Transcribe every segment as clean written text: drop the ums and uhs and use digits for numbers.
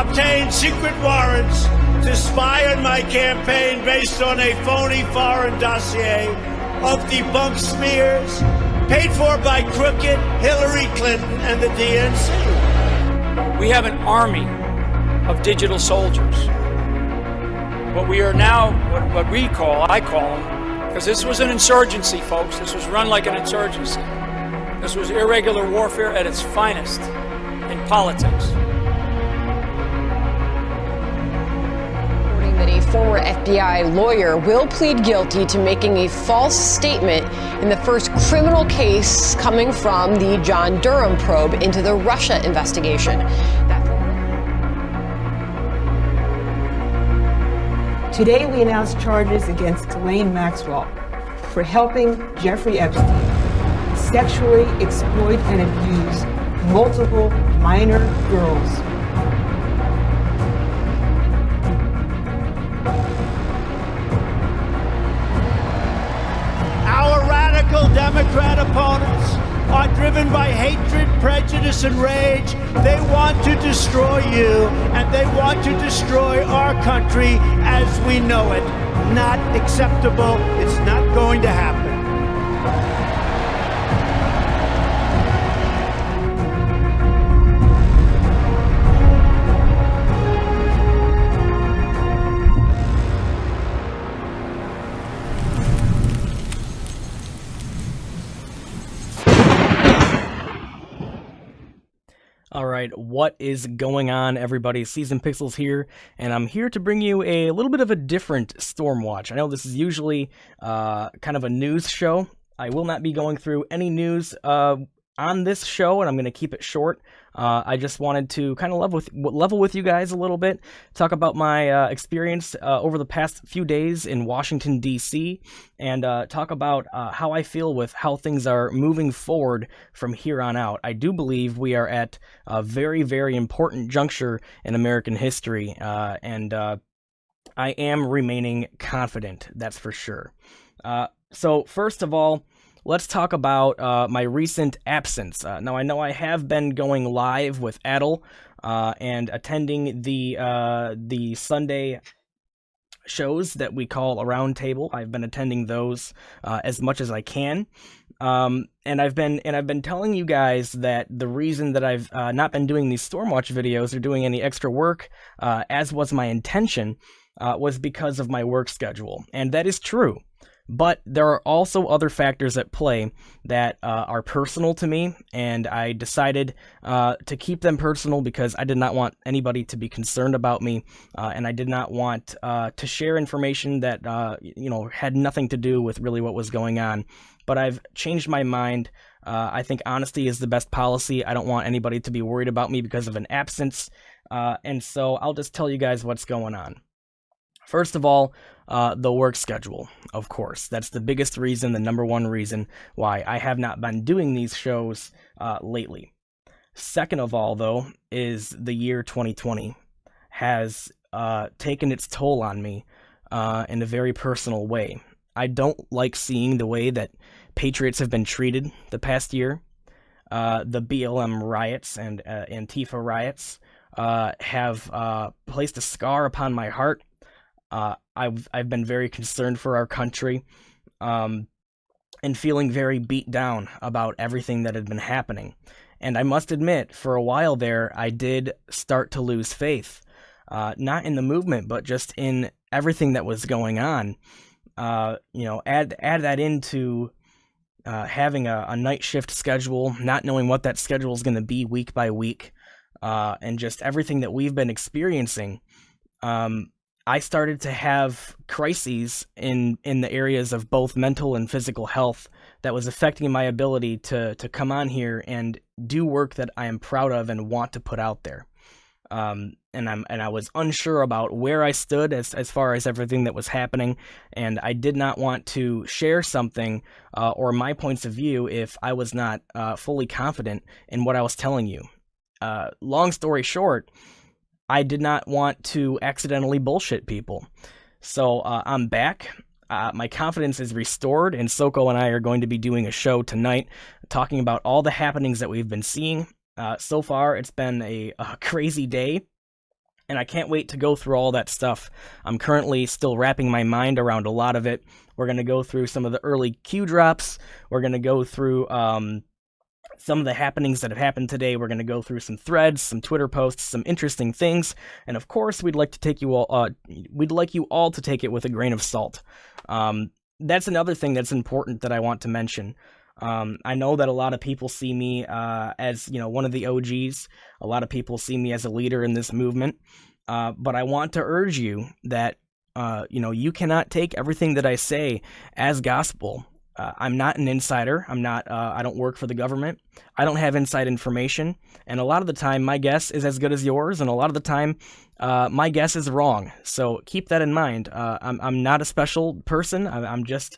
obtained secret warrants to spy on my campaign based on a phony foreign dossier of debunked smears paid for by crooked Hillary Clinton and the DNC. We have an army of digital soldiers. What we are now, what I call them, because this was an insurgency, folks. This was run like an insurgency. This was irregular warfare at its finest in politics. Reporting that a former FBI lawyer will plead guilty to making a false statement in the first criminal case coming from the John Durham probe into the Russia investigation. Today, we announced charges against Ghislaine Maxwell for helping Jeffrey Epstein sexually exploit and abuse multiple minor girls. Our radical Democrat opponents are driven by hatred, prejudice, and rage. They want to destroy you, and they want to destroy our country as we know it. Not acceptable. It's not going to happen. Alright, what is going on, everybody? Season Pixels here, and I'm here to bring you a little bit of a different StormWatch. I know this is usually kind of a news show. I will not be going through any news on this show, and I'm going to keep it short. I just wanted to kind of level with you guys a little bit, talk about my experience over the past few days in Washington, D.C., and talk about how I feel with how things are moving forward from here on out. I do believe we are at a very, very important juncture in American history, and I am remaining confident, that's for sure. So first of all, let's talk about my recent absence. Now, I know I have been going live with Adel and attending the Sunday shows that we call a round table. I've been attending those as much as I can, and I've been telling you guys that the reason that I've not been doing these StormWatch videos or doing any extra work, as was my intention, was because of my work schedule, and that is true. But there are also other factors at play that are personal to me, and I decided to keep them personal because I did not want anybody to be concerned about me, and I did not want to share information that had nothing to do with really what was going on. But I've changed my mind. I think honesty is the best policy. I don't want anybody to be worried about me because of an absence, and so I'll just tell you guys what's going on. First of all, the work schedule, of course. That's the biggest reason, the number one reason why I have not been doing these shows lately. Second of all, though, is the year 2020 has taken its toll on me in a very personal way. I don't like seeing the way that patriots have been treated the past year. The BLM riots and Antifa riots have placed a scar upon my heart. I've been very concerned for our country, and feeling very beat down about everything that had been happening. And I must admit, for a while there, I did start to lose faith, not in the movement, but just in everything that was going on. Add that into having a night shift schedule, not knowing what that schedule is going to be week by week, and just everything that we've been experiencing. I started to have crises in the areas of both mental and physical health that was affecting my ability to come on here and do work that I am proud of and want to put out there. And I was unsure about where I stood as far as everything that was happening, and I did not want to share something or my points of view if I was not fully confident in what I was telling you. Long story short, I did not want to accidentally bullshit people. So I'm back. My confidence is restored, and Soko and I are going to be doing a show tonight talking about all the happenings that we've been seeing. So far, it's been a crazy day. And I can't wait to go through all that stuff. I'm currently still wrapping my mind around a lot of it. We're going to go through some of the early Q drops. We're going to go through some of the happenings that have happened today. We're going to go through some threads, some Twitter posts, some interesting things. And of course, we'd like you all to take it with a grain of salt. That's another thing that's important that I want to mention. I know that a lot of people see me as, one of the OGs. A lot of people see me as a leader in this movement. But I want to urge you that, you cannot take everything that I say as gospel. I'm not an insider. I don't work for the government. I don't have inside information. And a lot of the time, my guess is as good as yours. And a lot of the time, my guess is wrong. So keep that in mind. I'm not a special person. I'm just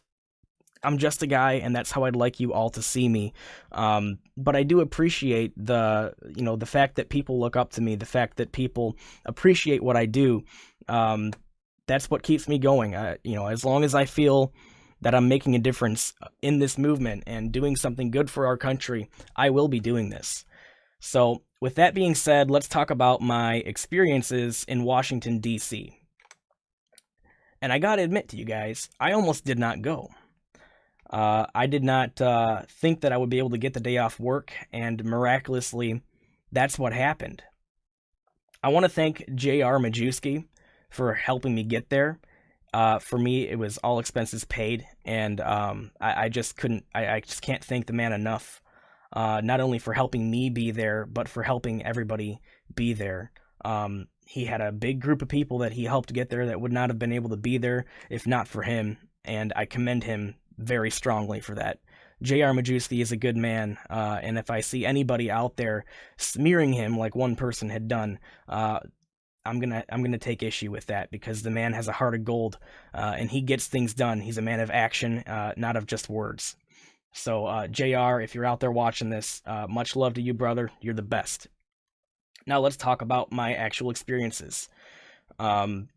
a guy, and that's how I'd like you all to see me. But I do appreciate the fact that people look up to me, the fact that people appreciate what I do. That's what keeps me going. As long as I feel that I'm making a difference in this movement and doing something good for our country, I will be doing this. So with that being said, let's talk about my experiences in Washington, D.C. And I gotta admit to you guys, I almost did not go. I did not think that I would be able to get the day off work, and miraculously, that's what happened. I want to thank J.R. Majewski for helping me get there. For me, it was all expenses paid, and I just can't thank the man enough. Not only for helping me be there, but for helping everybody be there. He had a big group of people that he helped get there that would not have been able to be there if not for him, and I commend him very strongly for that. J.R. Majewski is a good man, and if I see anybody out there smearing him like one person had done, I'm gonna take issue with that, because the man has a heart of gold, and he gets things done. He's a man of action, not of just words. So, JR, if you're out there watching this, much love to you, brother. You're the best. Now let's talk about my actual experiences. I'm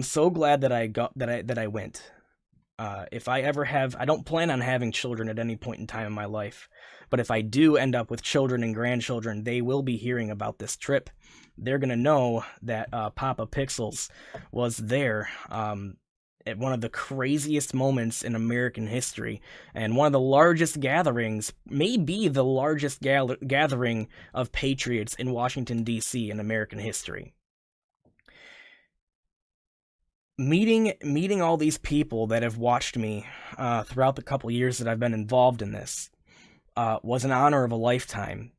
so glad that I went. If I ever have, I don't plan on having children at any point in time in my life, but if I do end up with children and grandchildren, they will be hearing about this trip. They're going to know that Papa Pixels was there at one of the craziest moments in American history, and one of the largest gatherings, maybe the largest gathering of patriots in Washington, D.C. in American history. Meeting all these people that have watched me throughout the couple years that I've been involved in this was an honor of a lifetime.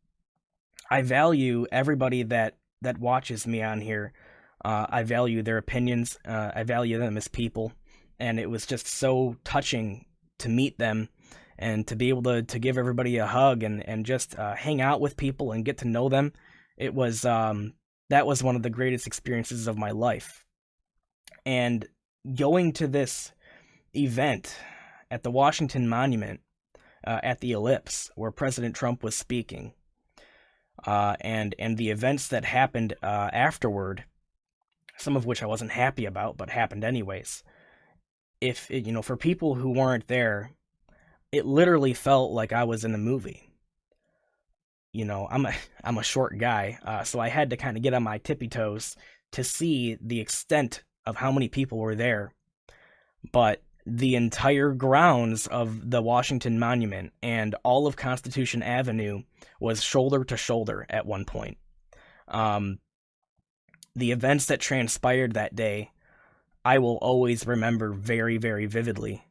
I value everybody that watches me on here. I value their opinions. I value them as people, and it was just so touching to meet them and to be able to give everybody a hug and just hang out with people and get to know them. It was that was one of the greatest experiences of my life. And going to this event at the Washington Monument, at the Ellipse, where President Trump was speaking, and the events that happened afterward, some of which I wasn't happy about, but happened anyways. For people who weren't there, it literally felt like I was in a movie. I'm a short guy, so I had to kind of get on my tippy toes to see the extent of how many people were there. But the entire grounds of the Washington Monument and all of Constitution Avenue was shoulder to shoulder at one point. The events that transpired that day, I will always remember very, very vividly.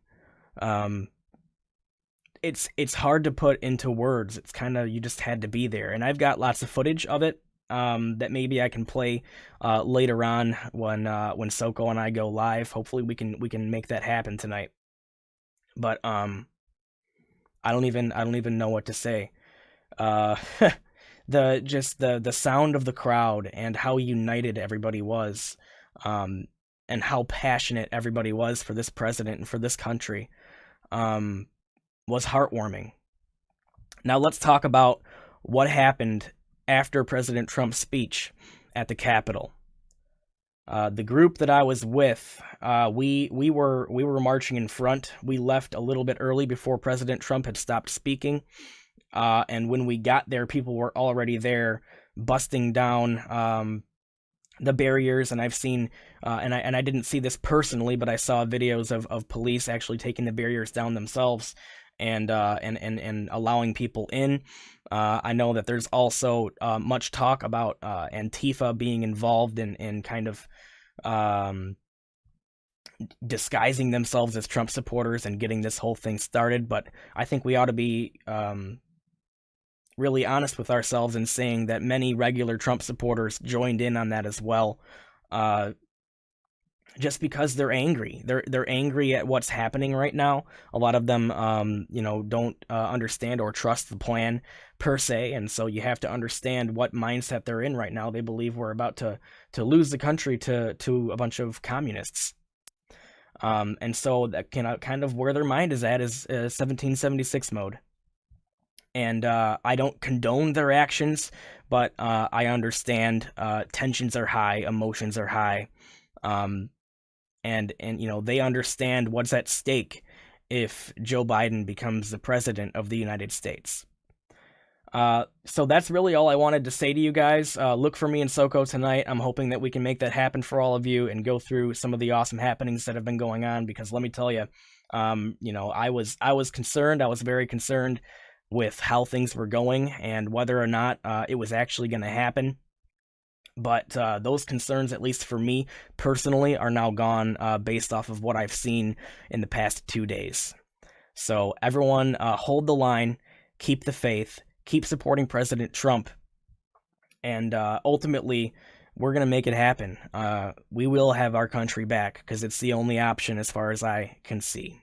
It's hard to put into words. It's kind of, you just had to be there. And I've got lots of footage of it that maybe I can play later on when Soko and I go live. Hopefully we can make that happen tonight. But I don't even know what to say. The sound of the crowd and how united everybody was, and how passionate everybody was for this president and for this country, was heartwarming. Now let's talk about what happened after President Trump's speech at the Capitol. The group that I was with, we were marching in front. We left a little bit early before President Trump had stopped speaking. And when we got there, people were already there, busting down the barriers, and I've seen, and I didn't see this personally, but I saw videos of police actually taking the barriers down themselves and allowing people in. I know that there's also much talk about Antifa being involved in kind of disguising themselves as Trump supporters and getting this whole thing started. But I think we ought to be really honest with ourselves in saying that many regular Trump supporters joined in on that as well, just because they're angry. They're angry at what's happening right now. A lot of them, don't understand or trust the plan per se, and so you have to understand what mindset they're in right now. They believe we're about to lose the country to a bunch of communists. And so that kind of where their mind is at is 1776 mode. And I don't condone their actions, but I understand tensions are high, emotions are high, and they understand what's at stake if Joe Biden becomes the president of the United States. So that's really all I wanted to say to you guys. Look for me in SoCo tonight. I'm hoping that we can make that happen for all of you and go through some of the awesome happenings that have been going on, because let me tell you, I was concerned. I was very concerned with how things were going and whether or not it was actually going to happen. But those concerns, at least for me personally, are now gone based off of what I've seen in the past 2 days. So everyone, hold the line, keep the faith, keep supporting President Trump, and ultimately, we're going to make it happen. We will have our country back, because it's the only option as far as I can see.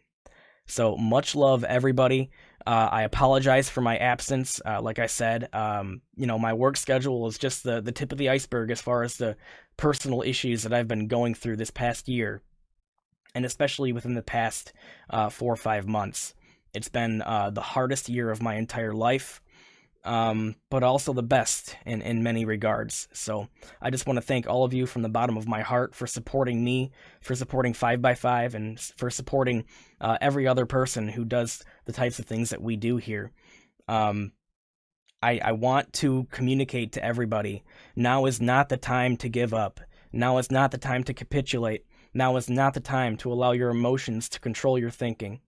So much love, everybody. I apologize for my absence. Like I said, my work schedule is just the tip of the iceberg as far as the personal issues that I've been going through this past year, and especially within the past 4 or 5 months. It's been the hardest year of my entire life, but also the best in many regards. So I just want to thank all of you from the bottom of my heart for supporting me, for supporting 5x5, and for supporting every other person who does the types of things that we do here. I want to communicate to everybody, now is not the time to give up. Now is not the time to capitulate. Now is not the time to allow your emotions to control your thinking.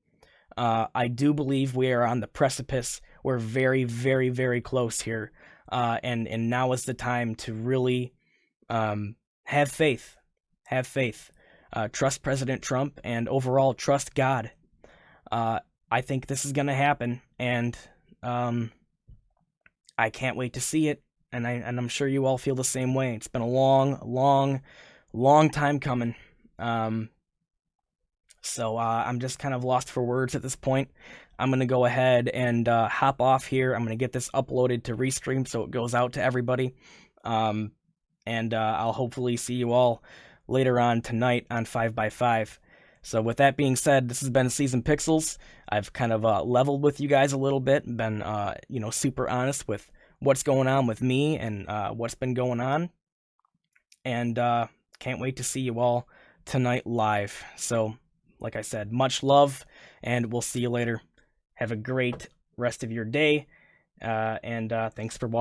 I do believe we are on the precipice. We're very, very, very close here. And now is the time to really have faith. Have faith. Trust President Trump, and overall trust God. I think this is going to happen, and I can't wait to see it. And I'm sure you all feel the same way. It's been a long, long, long time coming. So I'm just kind of lost for words at this point. I'm going to go ahead and hop off here. I'm going to get this uploaded to Restream so it goes out to everybody. And I'll hopefully see you all later on tonight on 5x5. So with that being said, this has been Season Pixels. I've kind of leveled with you guys a little bit, and been super honest with what's going on with me and what's been going on. And can't wait to see you all tonight live. So like I said, much love, and we'll see you later. Have a great rest of your day, and thanks for watching.